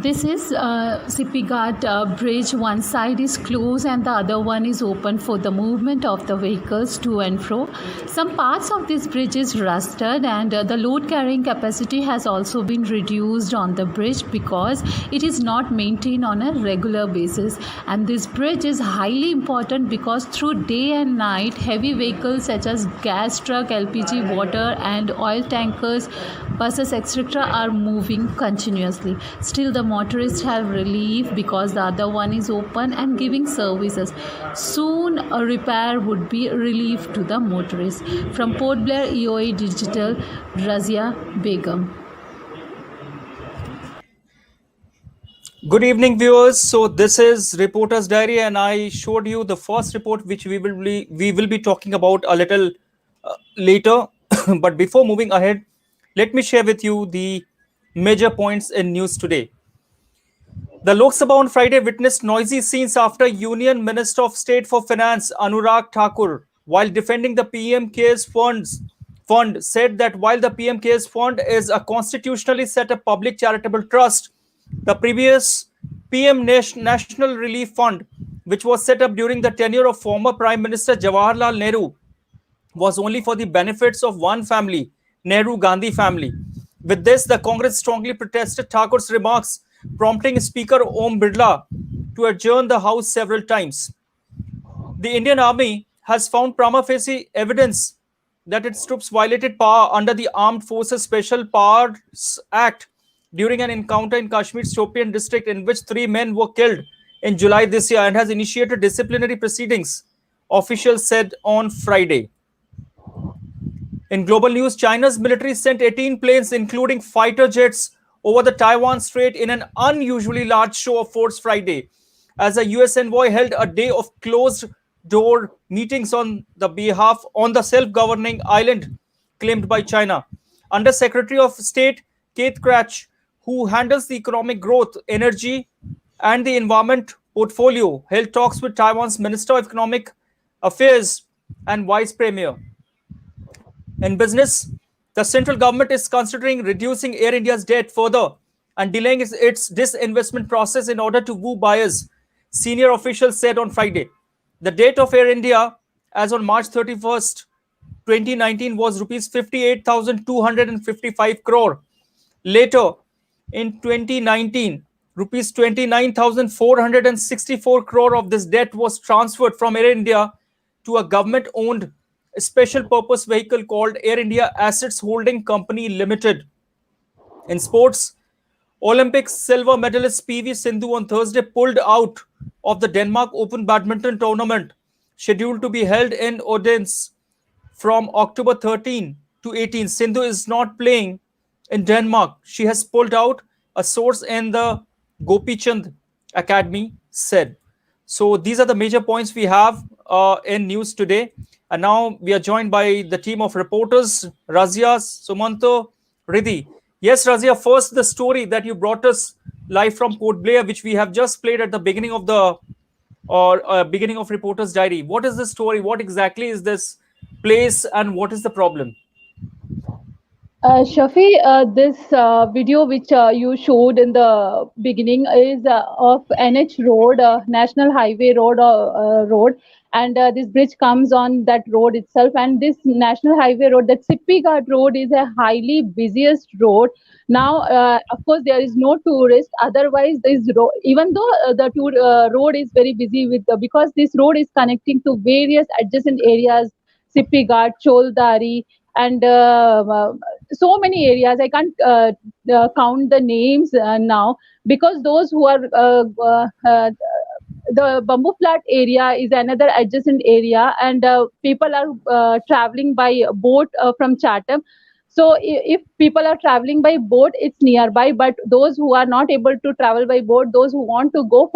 This is Sippy Ghat bridge. One side is closed and the other one is open for the movement of the vehicles to and fro. Some parts of this bridge is rusted and the load carrying capacity has also been reduced on the bridge because it is not maintained on a regular basis. And this bridge is highly important because through day and night heavy vehicles such as gas truck, LPG, water and oil tankers, buses etc. are moving continuously. Still the motorists have relief because the other one is open and giving services. Soon a repair would be relief to the motorists. From Port Blair EOA Digital, Razia Begum. Good evening, viewers. So this is Reporter's Diary, and I showed you the first report, which we will be talking about a little later. But before moving ahead, let me share with you the major points in news today. The Lok Sabha on Friday witnessed noisy scenes after Union Minister of State for Finance Anurag Thakur, while defending the PM Cares fund, said that while the PM Cares Fund is a constitutionally set up public charitable trust, the previous PM National Relief Fund, which was set up during the tenure of former Prime Minister Jawaharlal Nehru, was only for the benefits of one family, Nehru Gandhi family. With this, the Congress strongly protested Thakur's remarks, prompting Speaker Om Birla to adjourn the House several times. The Indian Army has found prima facie evidence that its troops violated power under the Armed Forces Special Powers Act during an encounter in Kashmir's Shopian district in which 3 men were killed in July this year and has initiated disciplinary proceedings, officials said on Friday. In global news, China's military sent 18 planes, including fighter jets, over the Taiwan Strait in an unusually large show of force Friday, as a US envoy held a day of closed-door meetings on the self-governing island claimed by China. Under Secretary of State Keith Krach, who handles the economic growth, energy, and the environment portfolio, held talks with Taiwan's Minister of Economic Affairs and Vice Premier. In business, the central government is considering reducing Air India's debt further and delaying its disinvestment process in order to woo buyers, senior officials said on Friday. The debt of Air India as on March 31st, 2019 was rupees 58,255 crore. Later, in 2019, rupees 29,464 crore of this debt was transferred from Air India to a government-owned special purpose vehicle called Air India Assets Holding Company Limited. In sports, Olympic silver medalist PV Sindhu on Thursday pulled out of the Denmark Open badminton tournament scheduled to be held in Odense from October 13 to 18. Sindhu is not playing in Denmark. She has pulled out, a source in the Gopichand Academy said. So these are the major points we have in news today. And now we are joined by the team of reporters, Razia, Sumanto, Riddhi. Yes, Razia, first the story that you brought us live from Port Blair, which we have just played at the beginning of beginning of Reporter's Diary. What is the story? What exactly is this place and what is the problem? Shafi, this video which you showed in the beginning is of NH Road, National Highway Road, and this bridge comes on that road itself. And this National Highway Road, that Sippy Ghat Road, is a highly busiest road. Now, of course, there is no tourist. Otherwise, this road, even though the road is very busy because this road is connecting to various adjacent areas, Sippy Ghat, Choldari, and so many areas. I can't count the names now, because those who are the Bamboo Flat area is another adjacent area, and people are traveling by boat from Chatham. So if people are traveling by boat, it's nearby. But those who are not able to travel by boat, those who want to go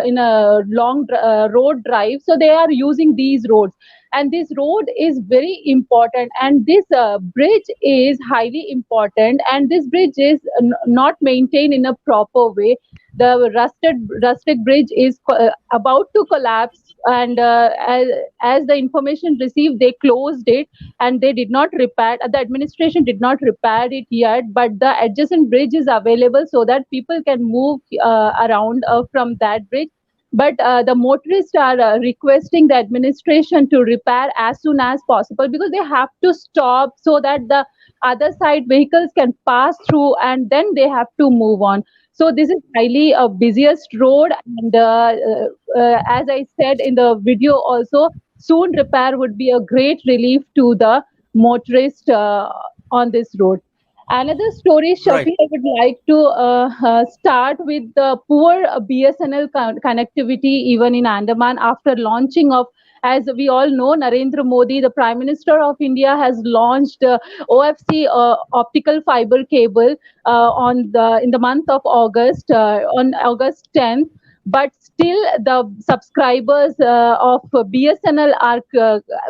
in a long road drive, so they are using these roads. and this road is very important, and this bridge is highly important, and this bridge is not maintained in a proper way. The rustic bridge is about to collapse, and as the information received, they closed it, and they did not repair. The administration did not repair it yet, but the adjacent bridge is available so that people can move around from that bridge. But the motorists are requesting the administration to repair as soon as possible, because they have to stop so that the other side vehicles can pass through, and then they have to move on. So this is highly a busiest road, and as I said in the video also, soon repair would be a great relief to the motorist on this road. Another story, Right. Shafi, I would like to start with the poor BSNL connectivity even in Andaman after launching of, as we all know, Narendra Modi, the Prime Minister of India, has launched OFC optical fiber cable in the month of August, on August 10th. But still, the subscribers of BSNL are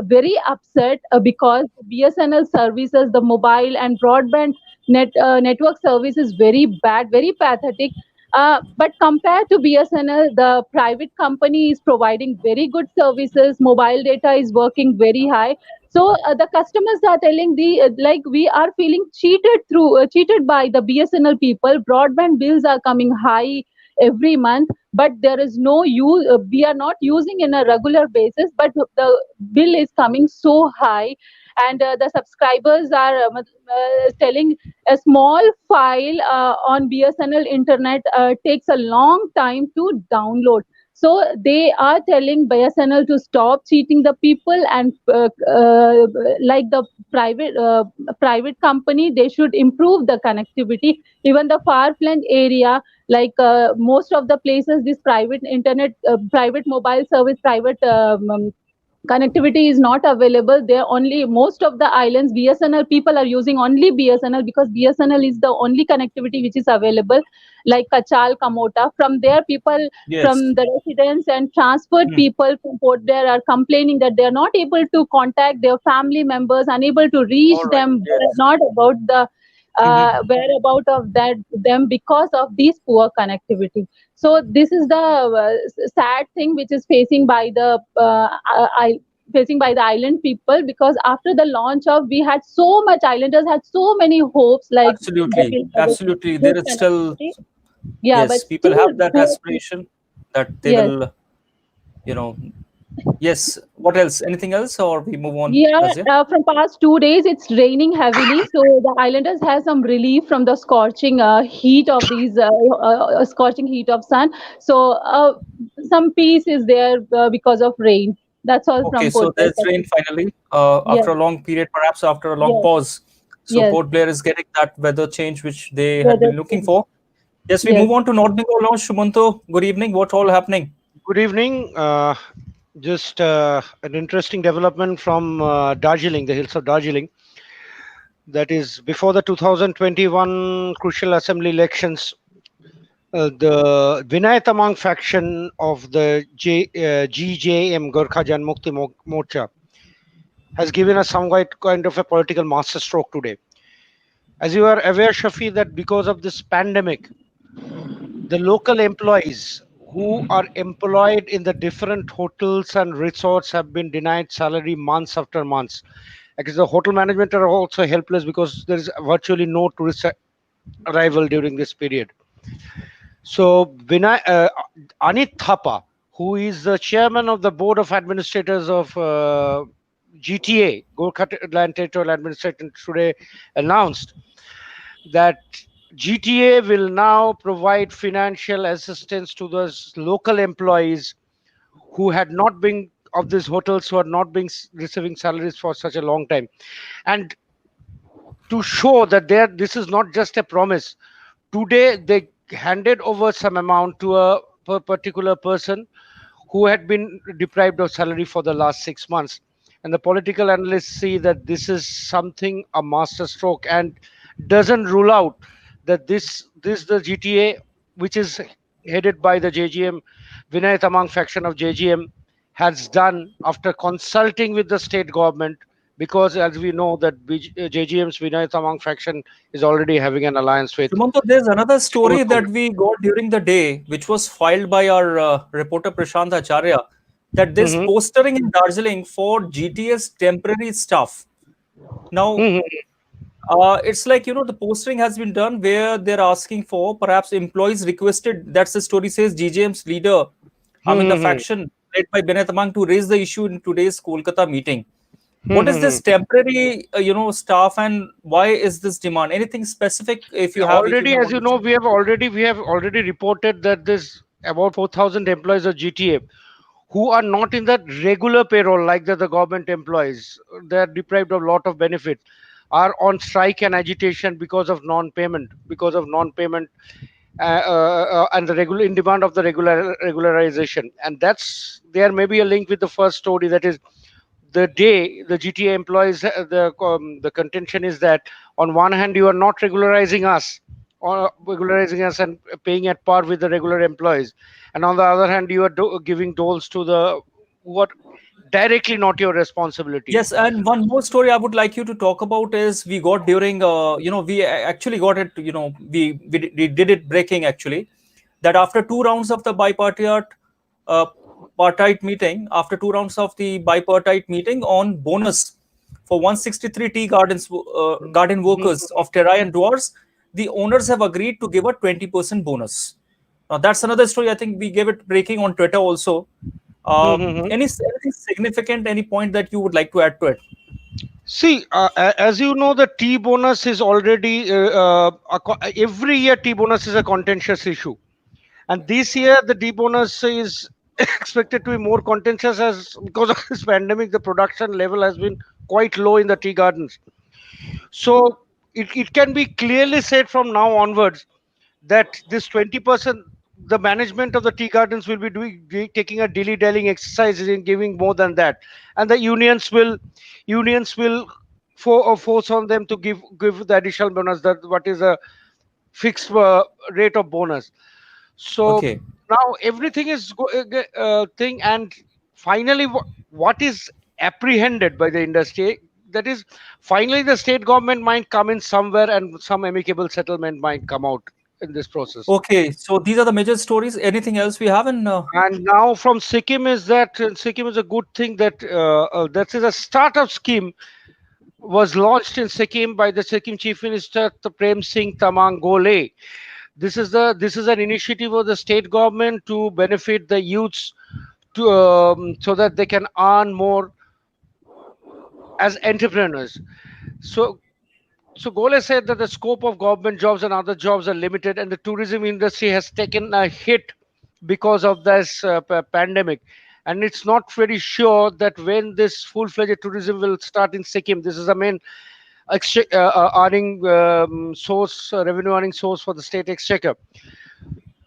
very upset because BSNL services, the mobile and broadband network service is very bad, very pathetic. But compared to BSNL, the private company is providing very good services. Mobile data is working very high. So the customers are telling the like, we are feeling cheated by the BSNL people. Broadband bills are coming high every month, but there is no use. We are not using in a regular basis, but the bill is coming so high, and the subscribers are telling a small file on BSNL internet takes a long time to download. So they are telling BSNL to stop cheating the people, and like the private company, they should improve the connectivity. Even the far-flung area, like most of the places, this private internet, private mobile service, private connectivity is not available there. Only most of the islands, BSNL people are using only BSNL, because BSNL is the only connectivity which is available, like Kachal, Kamota. From there, people Yes. from the residents and transferred Hmm. people from Port Blair are complaining that they are not able to contact their family members, unable to reach All right. them, Yes. not about the Mhm. whereabout of that them because of these poor connectivity. So this is the sad thing which is facing by the island people, because after the launch of, we had so much, islanders had so many hopes, like they Absolutely. will have a Absolutely. good There is still, connectivity. Yeah, yes, but people still have that poor. aspiration that they Yes. will, you know, yes. What else? Anything else, or we move on, Yeah, Razia? from past 2 days it's raining heavily, so the islanders has some relief from the scorching heat of these scorching heat of sun. So some peace is there because of rain. That's all Okay, from so Port Blair. there's rain finally Yes, after a long period, perhaps after a long yes, pause. So yes. Port Blair is getting that weather change which they had Weather been looking change. for. Yes, we Yes. move on to North Bengal now. Shumanto, good evening. What all happening? Good evening. Just an interesting development from Darjeeling, the hills of Darjeeling. That is, before the 2021 crucial assembly elections, the Vinay Tamang faction of the GJM, Gorkha Jan Mukti Morcha, has given us some kind of a political masterstroke today. As you are aware, Shafi, that because of this pandemic, the local employees who are employed in the different hotels and resorts have been denied salary months after months. Because the hotel management are also helpless because there is virtually no tourist arrival during this period. So Anit Thapa, who is the chairman of the board of administrators of GTA, Gorkha Land Territorial Administration, today announced that GTA will now provide financial assistance to those local employees who had not been of these hotels, who had not been receiving salaries for such a long time. And to show that this is not just a promise, today they handed over some amount to a particular person who had been deprived of salary for the last 6 months. And the political analysts see that this is something a masterstroke, and doesn't rule out that this the GTA, which is headed by the JGM, Vinay Tamang faction of JGM, has done after consulting with the state government, because as we know that JGM's Vinay Tamang faction is already having an alliance with. Sumanto, there's another Soul story that we got during the day, which was filed by our reporter Prashant Acharya, that there's Mhm. postering in Darjeeling for GTS temporary staff. Now, Mhm. it's like, the postering has been done where they're asking for perhaps employees requested. That's the story says GJM's leader, the Mhm. faction led by Benet Amang, to raise the issue in today's Kolkata meeting. What is Mhm. this temporary, staff, and why is this demand? Anything specific if you Already, may as want you to know, share? we have already reported that there's about 4,000 employees of GTA who are not in that regular payroll like the government employees. They are deprived of a lot of benefits, are on strike and agitation because of non-payment, and the regular in demand of the regularization. And that's there may be a link with the first story, that is the day the GTA employees, the contention is that on one hand you are not regularizing us and paying at par with the regular employees, and on the other hand you are giving doles to the what directly not your responsibility. Yes, and one more story I would like you to talk about is we got during, actually got it, we did it breaking actually, that after two rounds of the uh, bipartite meeting, on bonus for 163 tea garden workers of Terai and Dwars, the owners have agreed to give a 20% bonus. Now that's another story. I think we gave it breaking on Twitter also. Anything significant? Any point that you would like to add to it? See, as you know, the T bonus is already every year T bonus is a contentious issue, and this year the D bonus is expected to be more contentious, as because of this pandemic, the production level has been quite low in the tea gardens. So it can be clearly said from now onwards that this 20%, the management of the tea gardens will be taking a dilly dallying exercise in giving more than that, and the unions will force on them to give the additional bonus, that what is a fixed rate of bonus. So Okay. now everything is thing, and finally what is apprehended by the industry, that is finally the state government might come in somewhere and some amicable settlement might come out in this process. Okay. So these are the major stories. Anything else we have in? And now from Sikkim is that Sikkim is a good thing that that is a startup scheme was launched in Sikkim by the Sikkim Chief Minister Prem Singh Tamang Gole. This is an initiative of the state government to benefit the youths, so that they can earn more as entrepreneurs. So so Gole said that the scope of government jobs and other jobs are limited, and the tourism industry has taken a hit because of this pandemic. And it's not very sure that when this full-fledged tourism will start in Sikkim. This is the main earning source, revenue earning source for the state exchequer.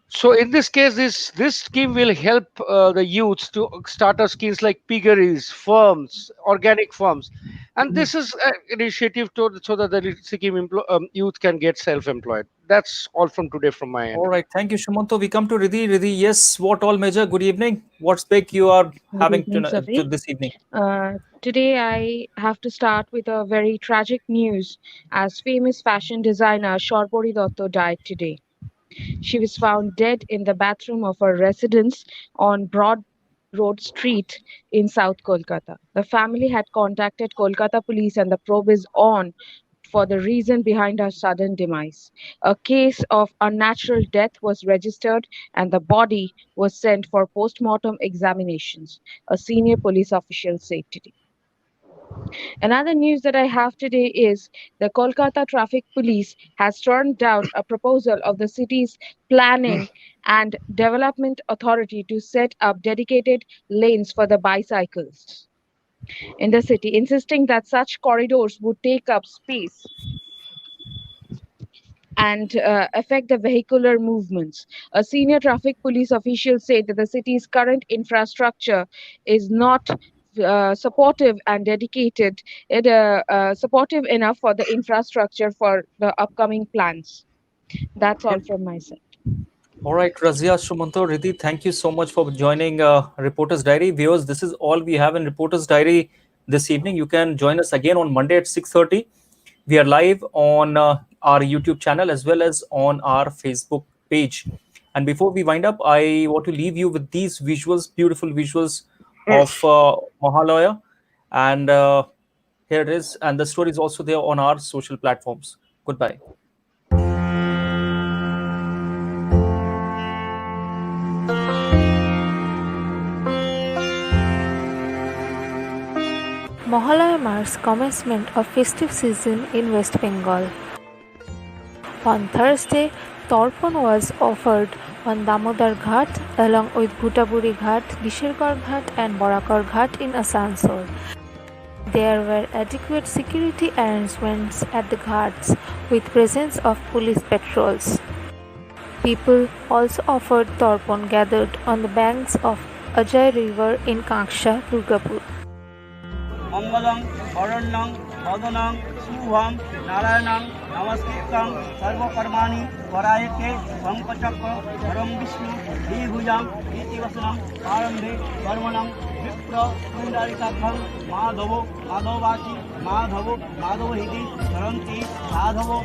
So in this case, this scheme will help the youths to start up schemes like piggeries, firms, organic firms, and this is an initiative so that the Sikkim youth can get self-employed. That's all from today from my end. All right. Thank you, Shumanto. We come to Riddhi. Riddhi, yes. What all, Major? Good evening. What's big you are Good having evening, to Safi. this evening? Today, I have to start with a very tragic news as famous fashion designer Shorbori Dotto died today. She was found dead in the bathroom of her residence on Broad Road Street in South Kolkata. The family had contacted Kolkata police and the probe is on for the reason behind her sudden demise. A case of unnatural death was registered and the body was sent for post-mortem examinations, a senior police official said today. Another news that I have today is the Kolkata Traffic Police has turned down a proposal of the city's Planning and Development Authority to set up dedicated lanes for the bicyclists in the city, insisting that such corridors would take up space and affect the vehicular movements. A senior traffic police official said that the city's current infrastructure is not supportive and dedicated, supportive enough for the infrastructure for the upcoming plans. That's all from my side. All right, Razia, Sumanto, Riddhi, thank you so much for joining Reporters Diary. Viewers, this is all we have in Reporters Diary this evening. You can join us again on Monday at 6:30. We are live on our YouTube channel as well as on our Facebook page. And before we wind up, I want to leave you with these visuals, beautiful visuals of Mahalaya. And here it is. And the story is also there on our social platforms. Goodbye. Mahalaya marks commencement of festive season in West Bengal. On Thursday, Torpon was offered on Damodar Ghat along with Bhutaburi Ghat, Dishergarh Ghat and Borakar Ghat in Asansol. There were adequate security arrangements at the ghats with presence of police patrols. People also offered Torpon gathered on the banks of Ajay River in Kanksha, Durgapur. Mangalam, Varannam, Madhanam, Subham, Narayanam, Namaskritam, Sarvakarmani, Varayate, Pankachakra, Dharam Vishnu, Dibhujam, Itivasanam, Arambhe, Karmanam, Vipra, Pundarikakham, Madhavo, Madhavachi, Madhavo, Madhavahidi, Dharanti, Sadhavo,